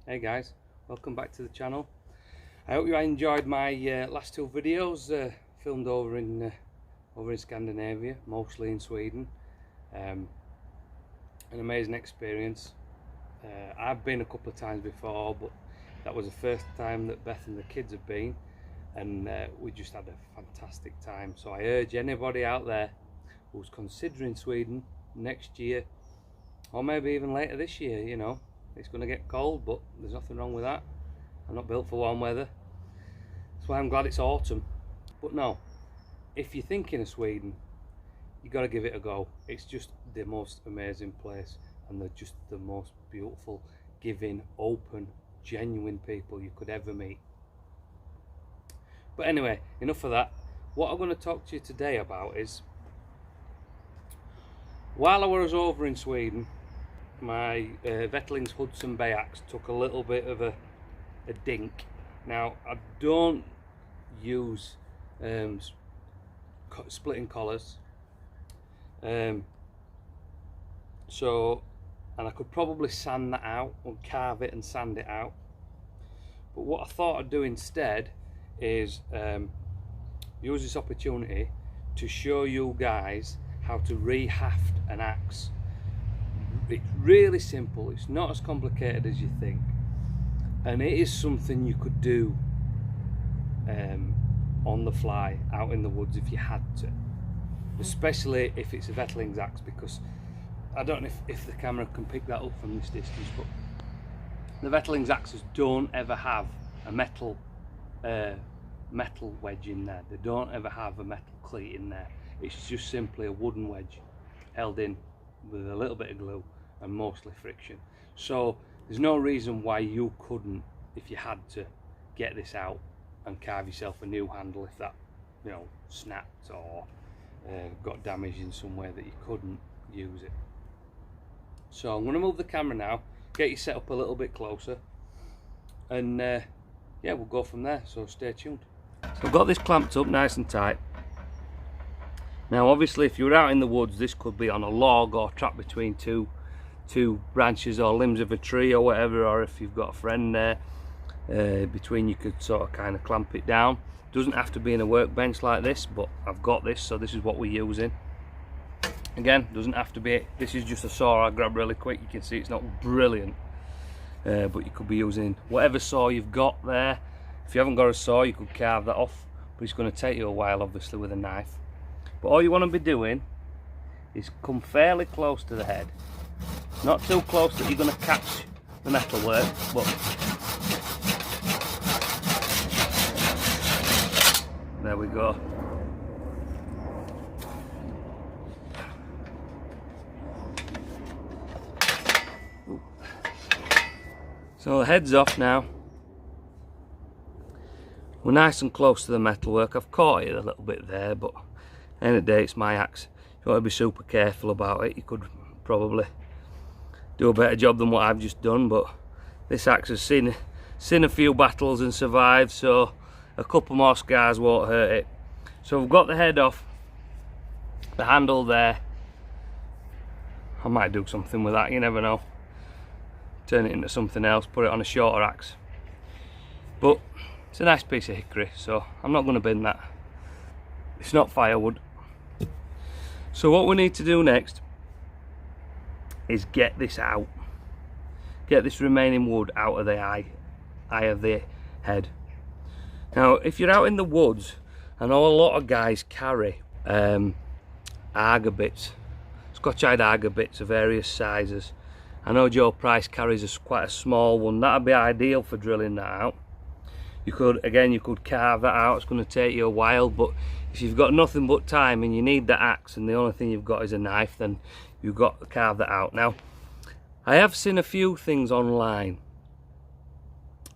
Hey guys, welcome back to the channel. I hope you enjoyed my last two videos filmed over in Scandinavia, mostly in Sweden. An amazing experience. I've been a couple of times before, but that was the first time that Beth and the kids have been, and we just had a fantastic time. So I urge anybody out there who's considering Sweden next year, or maybe even later this year, you know, it's going to get cold, but there's nothing wrong with that. I'm not built for warm weather. That's why I'm glad it's autumn. But no, if you're thinking of Sweden, you got to give it a go. It's just the most amazing place, and they're just the most beautiful, giving, open, genuine people you could ever meet. But anyway, enough of that. What I'm going to talk to you today about is, while I was over in Sweden, my Vettelings Hudson Bay axe took a little bit of a dink. Now, I don't use splitting collars, and I could probably sand that out or carve it and sand it out. But what I thought I'd do instead is use this opportunity to show you guys how to rehaft an axe. It's really simple, it's not as complicated as you think, and it is something you could do on the fly out in the woods if you had to, especially if it's a Vettelings axe, because I don't know if the camera can pick that up from this distance, but the Vettelings axes don't ever have a metal wedge in there. They don't ever have a metal cleat in there. It's just simply a wooden wedge held in with a little bit of glue and mostly friction. So there's no reason why you couldn't, if you had to, get this out and carve yourself a new handle if that, you know, snapped or got damaged in some way that you couldn't use it. So I'm going to move the camera now, get you set up a little bit closer, and yeah, we'll go from there, so stay tuned. So I've got this clamped up nice and tight. Now obviously if you're out in the woods, this could be on a log or trapped between two branches or limbs of a tree or whatever, or if you've got a friend there between, you could sort of kind of clamp it down. Doesn't have to be in a workbench like this, but I've got this, so this is what we're using. Again, doesn't have to be, this is just a saw I grab really quick. You can see it's not brilliant, but you could be using whatever saw you've got there. If you haven't got a saw, you could carve that off, but it's going to take you a while obviously with a knife. But all you want to be doing is come fairly close to the head. Not too close that you're going to catch the metalwork, but there we go. So the head's off now. We're nice and close to the metalwork. I've caught it a little bit there, but at the end of the day, it's my axe. You want to be super careful about it. You could probably do a better job than what I've just done, but this axe has seen a few battles and survived, so a couple more scars won't hurt it. So we've got the head off, the handle there. I might do something with that, you never know. Turn it into something else, put it on a shorter axe. But it's a nice piece of hickory, so I'm not going to bin that. It's not firewood. So what we need to do next is get this out. Get this remaining wood out of the eye of the head. Now, if you're out in the woods, I know a lot of guys carry auger bits, Scotch-eyed auger bits of various sizes. I know Joe Price carries quite a small one. That'd be ideal for drilling that out. You could carve that out. It's going to take you a while, but if you've got nothing but time and you need the axe and the only thing you've got is a knife, then you've got to carve that out. Now, I have seen a few things online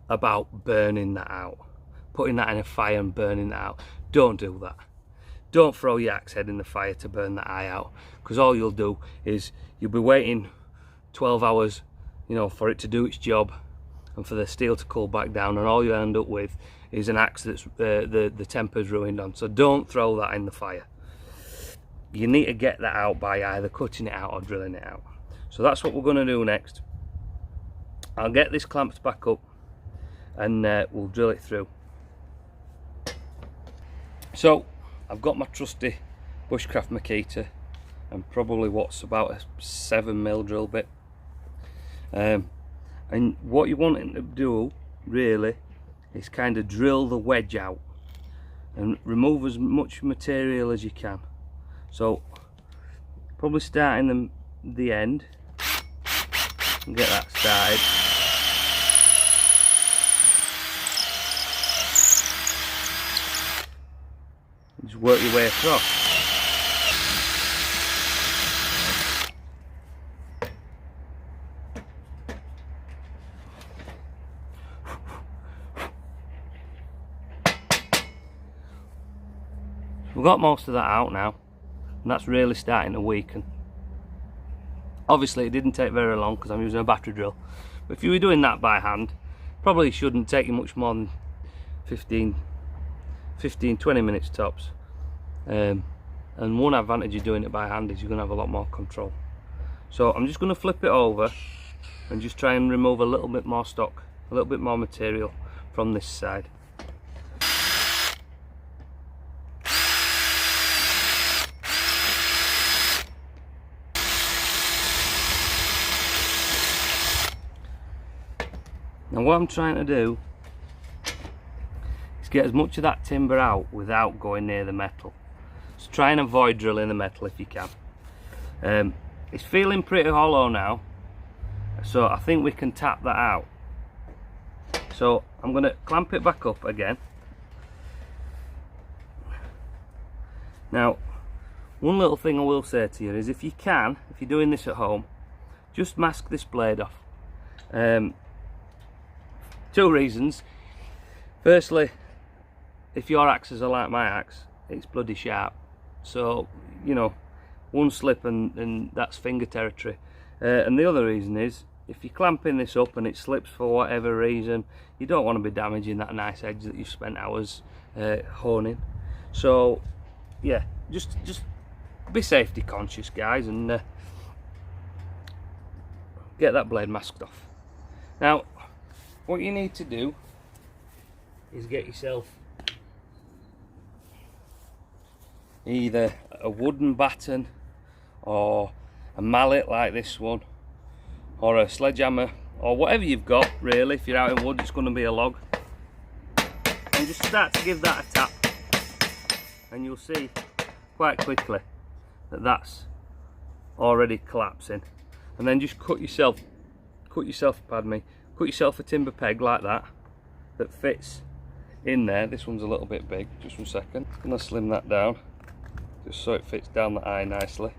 about burning that out, putting that in a fire and burning that out. Don't do that. Don't throw your axe head in the fire to burn that eye out, because all you'll do is you'll be waiting 12 hours, you know, for it to do its job and for the steel to cool back down, and all you end up with is an axe that's the temper's ruined on. So don't throw that in the fire. You need to get that out by either cutting it out or drilling it out. So that's what we're going to do next. I'll get this clamped back up and we'll drill it through. So I've got my trusty Bushcraft Makita and probably what's about a 7mm drill bit, and what you want to do really is kind of drill the wedge out and remove as much material as you can. So probably starting the end and get that started. Just work your way across. We've got most of that out now, and that's really starting to weaken. Obviously it didn't take very long because I'm using a battery drill, but if you were doing that by hand, probably shouldn't take you much more than 15-20 minutes tops. And one advantage of doing it by hand is you're going to have a lot more control. So I'm just going to flip it over and just try and remove a little bit more stock, a little bit more material from this side. Now what I'm trying to do is get as much of that timber out without going near the metal. So try and avoid drilling the metal if you can. It's feeling pretty hollow now, so I think we can tap that out. So I'm going to clamp it back up again. Now one little thing I will say to you is if you're doing this at home, just mask this blade off. Two reasons. Firstly, if your axes are like my axe, it's bloody sharp, so you know, one slip and that's finger territory. And the other reason is if you're clamping this up and it slips for whatever reason, you don't want to be damaging that nice edge that you've spent hours honing. So yeah, just be safety conscious, guys, and get that blade masked off. Now what you need to do is get yourself either a wooden batten or a mallet like this one, or a sledgehammer, or whatever you've got really. If you're out in wood, it's going to be a log, and just start to give that a tap, and you'll see quite quickly that that's already collapsing. And then just cut yourself a timber peg like that fits in there. This one's a little bit big, just 1 second. I'm going to slim that down just so it fits down the eye nicely.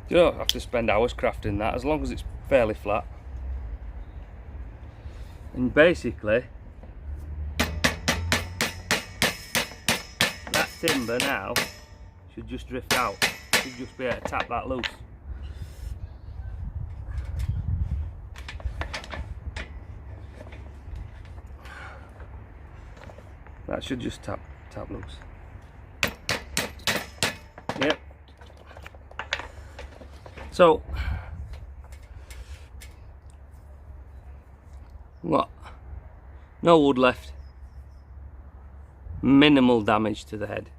You don't have to spend hours crafting that, as long as it's fairly flat. And basically that timber now should just drift out. You should just be able to tap that loose. That should just tap loose. Yep. So what? No wood left. Minimal damage to the head.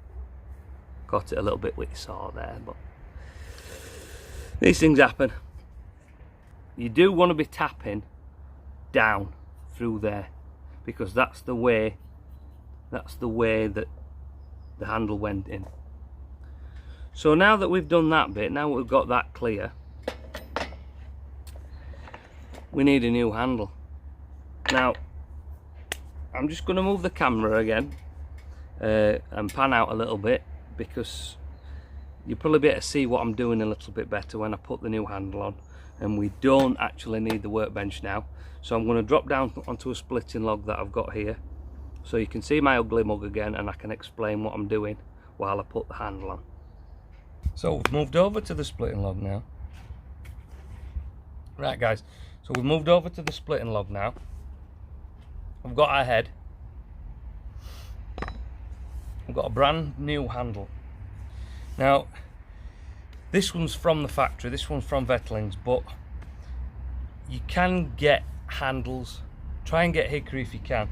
Got it a little bit with the saw there, but these things happen. You do want to be tapping down through there, because that's the way that the handle went in. So now that we've done that bit, now we've got that clear, we need a new handle. Now I'm just going to move the camera again and pan out a little bit, because you'll probably be able to see what I'm doing a little bit better when I put the new handle on. And we don't actually need the workbench now, so I'm going to drop down onto a splitting log that I've got here, so you can see my ugly mug again, and I can explain what I'm doing while I put the handle on. So we've moved over to the splitting log now. Right guys, so we've moved over to the splitting log now. I've got our head. I've got a brand new handle. Now This one's from the factory, this one's from Vettelings, but you can get handles. Try and get hickory if you can,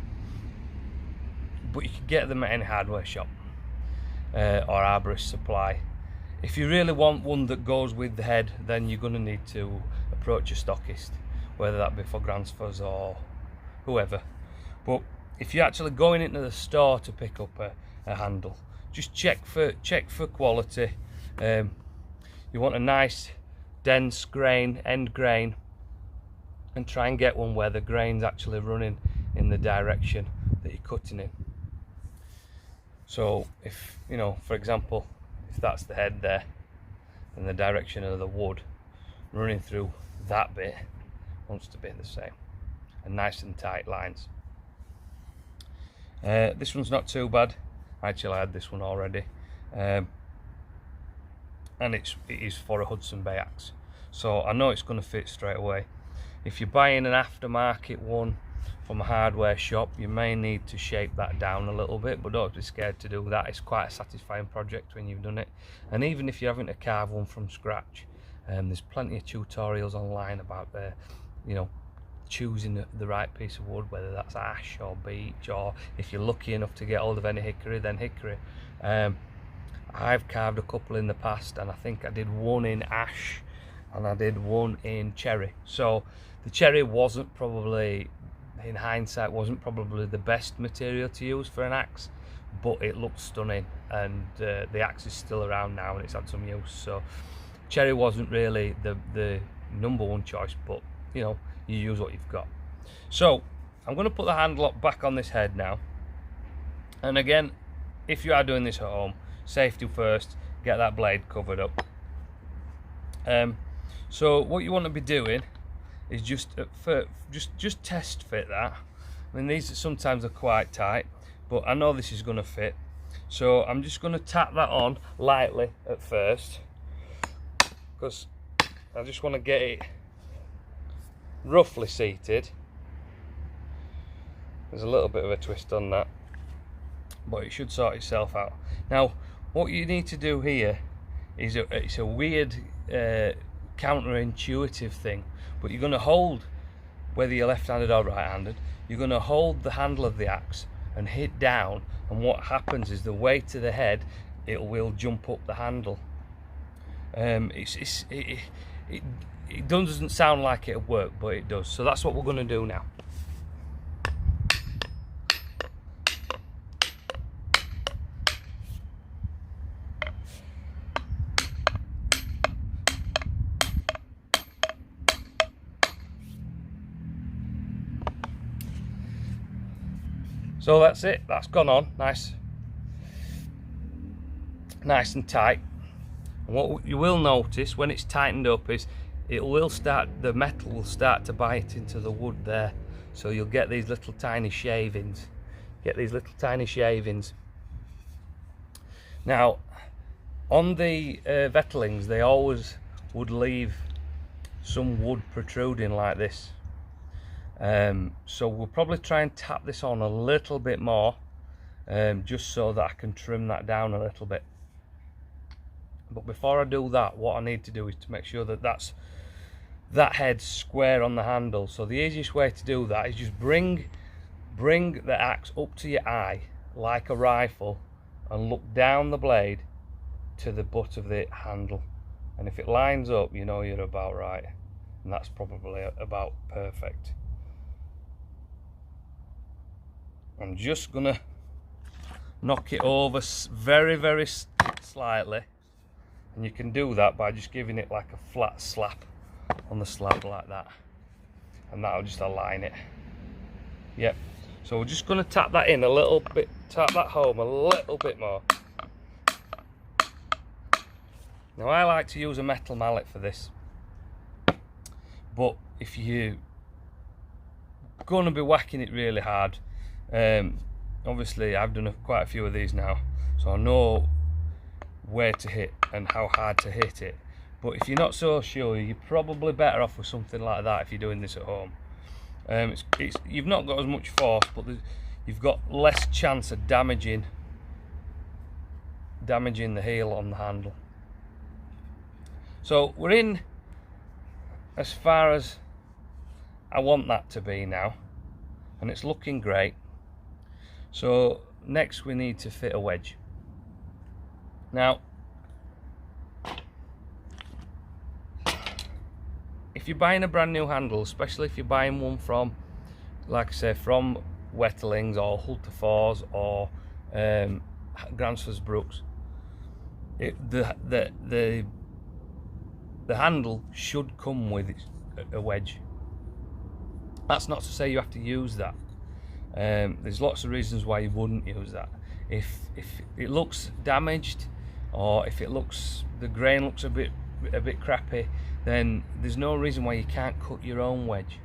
but you can get them at any hardware shop or arborist supply. If you really want one that goes with the head, then you're going to need to approach a stockist, whether that be for Gransfors or whoever. But if you're actually going into the store to pick up a handle, just check for quality. You want a nice dense grain, end grain, and try and get one where the grain's actually running in the direction that you're cutting in. So if, you know, for example, if that's the head there, and the direction of the wood running through that bit wants to be the same, and nice and tight lines. This one's not too bad. Actually, I had this one already, and it is for a Hudson Bay axe, so I know it's going to fit straight away. If you're buying an aftermarket one from a hardware shop, you may need to shape that down a little bit, but don't be scared to do that. It's quite a satisfying project when you've done it. And even if you're having to carve one from scratch, there's plenty of tutorials online about you know, choosing the right piece of wood, whether that's ash or beech, or if you're lucky enough to get hold of any hickory, then hickory. I've carved a couple in the past, and I think I did one in ash and I did one in cherry. So the cherry wasn't probably, in hindsight, wasn't probably the best material to use for an axe, but it looked stunning, and the axe is still around now and it's had some use. So cherry wasn't really the number one choice, but you know, you use what you've got. So I'm going to put the handle up back on this head now, and again, if you are doing this at home, safety first, get that blade covered up. So what you want to be doing is just test fit that. I mean, these sometimes are quite tight, but I know this is going to fit, so I'm just going to tap that on lightly at first, because I just want to get it roughly seated. There's a little bit of a twist on that, but it should sort itself out. Now what you need to do here is it's a weird counterintuitive thing, but you're going to hold, whether you're left-handed or right-handed, you're going to hold the handle of the axe and hit down, and what happens is the weight of the head, it will jump up the handle. It doesn't sound like it'll work, but it does. So that's what we're going to do now. So that's it, that's gone on nice and tight. And what you will notice when it's tightened up is the metal will start to bite into the wood there, so you'll get these little tiny shavings. Now on the Vettelings, they always would leave some wood protruding like this. So we'll probably try and tap this on a little bit more, just so that I can trim that down a little bit. But before I do that, what I need to do is to make sure that that head's square on the handle. So the easiest way to do that is just bring the axe up to your eye like a rifle and look down the blade to the butt of the handle, and if it lines up, you know you're about right, and that's probably about perfect. I'm just gonna knock it over very, very slightly, and you can do that by just giving it like a flat slap on the slab like that, and that'll just align it. Yep. So we're just gonna tap that in a little bit, tap that home a little bit more. Now I like to use a metal mallet for this, but if you're gonna be whacking it really hard, obviously I've done quite a few of these now, so I know where to hit and how hard to hit it. But if you're not so sure, you're probably better off with something like that if you're doing this at home. You've not got as much force, but you've got less chance of damaging the heel on the handle. So we're in as far as I want that to be now, and it's looking great. So next we need to fit a wedge. Now, if you're buying a brand new handle, especially if you're buying one from, like I say, from Wetterlings or Hultafors or Gransfors Brooks, the handle should come with a wedge. That's not to say you have to use that. There's lots of reasons why you wouldn't use that. If it looks damaged, or if the grain looks a bit crappy, then there's no reason why you can't cut your own wedge.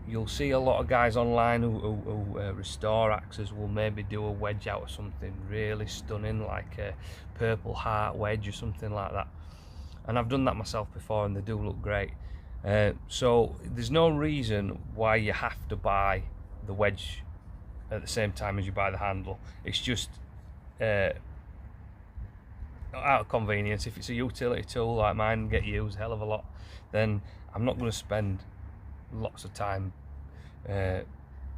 You'll see a lot of guys online who restore axes will maybe do a wedge out of something really stunning, like a purple heart wedge or something like that, and I've done that myself before and they do look great. So there's no reason why you have to buy the wedge at the same time as you buy the handle. It's just out of convenience. If it's a utility tool like mine, get used a hell of a lot, then I'm not going to spend lots of time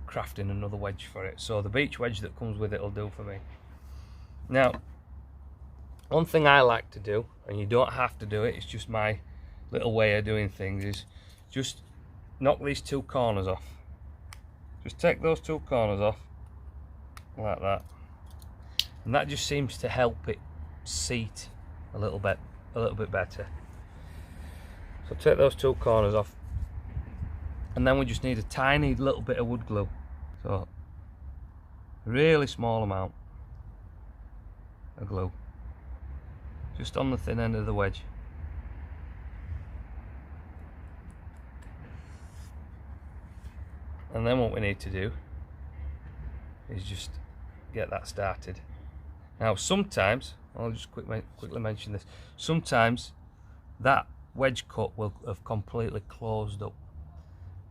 crafting another wedge for it. So the beach wedge that comes with it will do for me. Now, one thing I like to do, and you don't have to do it, it's just my little way of doing things, is just knock these two corners off. Just take those two corners off like that, and that just seems to help it seat a little bit better. So take those two corners off, and then we just need a tiny little bit of wood glue. So a really small amount of glue just on the thin end of the wedge. And then what we need to do is just get that started. Now sometimes, I'll just quickly mention this, sometimes that wedge cut will have completely closed up,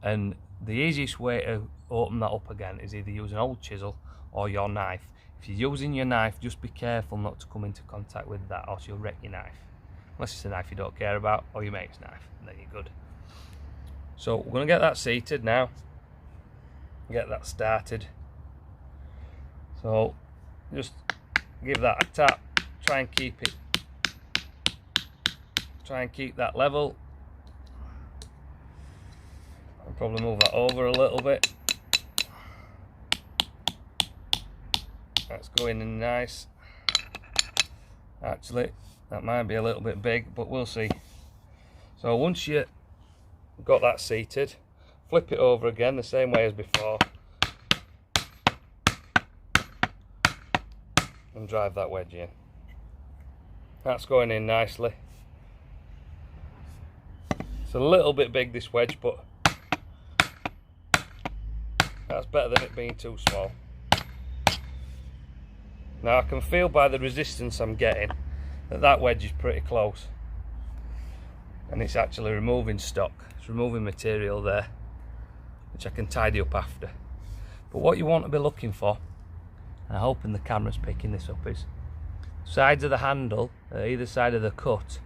and the easiest way to open that up again is either use an old chisel or your knife. If you're using your knife, just be careful not to come into contact with that, or you'll wreck your knife. Unless it's a knife you don't care about, or your mate's knife, and then you're good. So we're going to get that seated now, get that started. So just give that a tap, try and keep that level. I'll probably move that over a little bit. That's going in nice. Actually, that might be a little bit big, but we'll see. So once you got that seated, flip it over again the same way as before and drive that wedge in. That's going in nicely. It's a little bit big, this wedge, but that's better than it being too small. Now I can feel by the resistance I'm getting that wedge is pretty close, and it's actually removing stock. It's removing material there, which I can tidy up after. But what you want to be looking for, and I'm hoping the camera's picking this up, is sides of the handle, either side of the cut,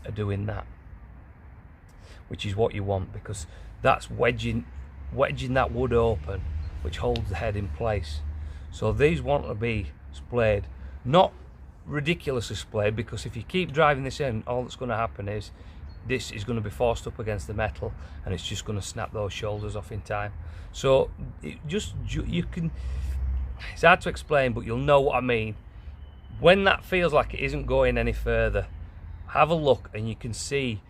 are doing that, which is what you want, because that's wedging that wood open, which holds the head in place. So these want to be splayed, not ridiculously splayed, because if you keep driving this in, all that's going to happen is this is going to be forced up against the metal, and it's just going to snap those shoulders off in time. So you can, it's hard to explain, but you'll know what I mean. When that feels like it isn't going any further, have a look and you can see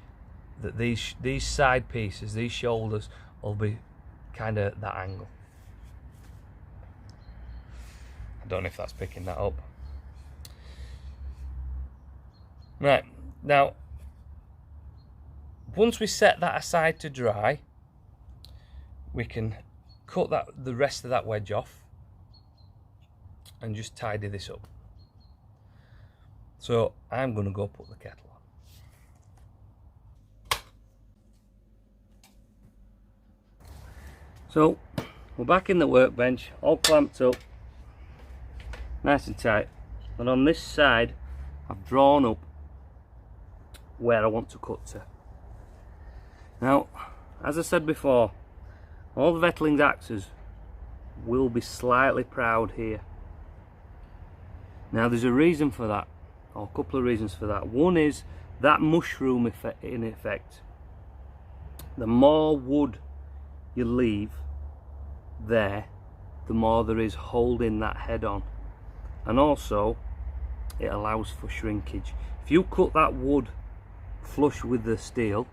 that these side pieces, these shoulders, will be kind of that angle. I don't know if that's picking that up. Right, now once we set that aside to dry, we can cut the rest of that wedge off and just tidy this up. So I'm going to go put the kettle on. So we're back in the workbench, all clamped up, nice and tight. And on this side, I've drawn up where I want to cut to. Now, as I said before, all the Vettelings axes will be slightly proud here. Now there's a reason for that, or a couple of reasons for that. One is that mushroom effect, in effect. The more wood you leave there, the more there is holding that head on, and also it allows for shrinkage. If you cut that wood flush with the steel,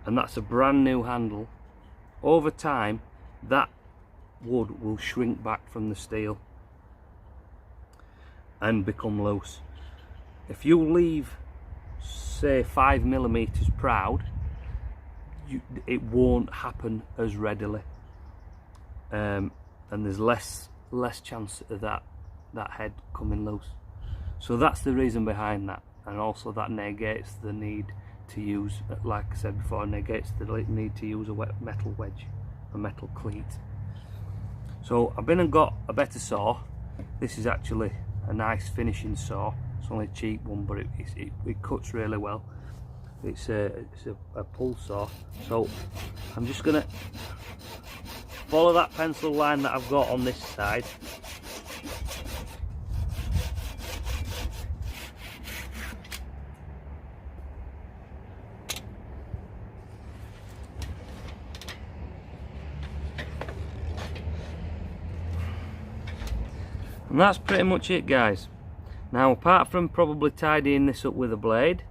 and that's a brand new handle, over time that wood will shrink back from the steel and become loose. If you leave, say, 5mm proud, it won't happen as readily, and there's less chance of that head coming loose. So that's the reason behind that, and also that negates the need to use, like I said before, negates the need to use a metal wedge, a metal cleat. So I've been and got a better saw. This is actually a nice finishing saw. It's only a cheap one, but it cuts really well. It's a pull saw. So I'm just gonna follow that pencil line that I've got on this side. And that's pretty much it, guys. Now, apart from probably tidying this up with a blade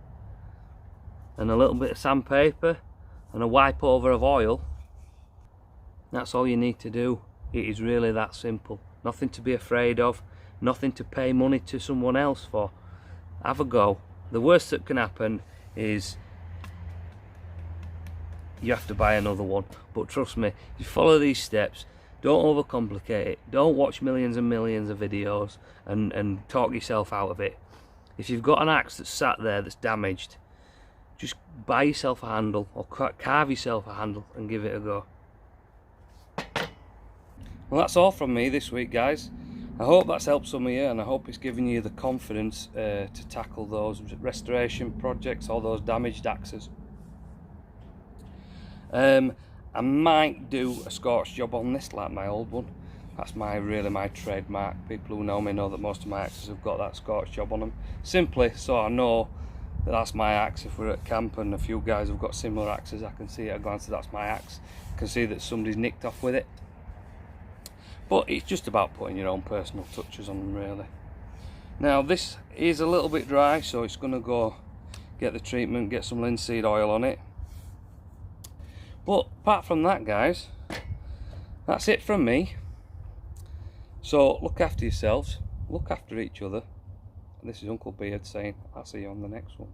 and a little bit of sandpaper and a wipe over of oil, that's all you need to do. It is really that simple. Nothing to be afraid of, nothing to pay money to someone else for. Have a go. The worst that can happen is you have to buy another one, but trust me, you follow these steps. Don't overcomplicate it. Don't watch millions and millions of videos and talk yourself out of it. If you've got an axe that's sat there that's damaged, just buy yourself a handle or carve yourself a handle and give it a go. Well, that's all from me this week, guys. I hope that's helped some of you, and I hope it's given you the confidence to tackle those restoration projects or those damaged axes. I might do a scorch job on this like my old one. That's really my trademark. People who know me know that most of my axes have got that scorch job on them. Simply so I know that that's my axe. If we're at camp and a few guys have got similar axes, I can see at a glance that that's my axe. I can see that somebody's nicked off with it. But it's just about putting your own personal touches on them, really. Now this is a little bit dry, so it's going to go get the treatment, get some linseed oil on it. But apart from that, guys, that's it from me. So look after yourselves, look after each other. This is Uncle Beard saying, I'll see you on the next one.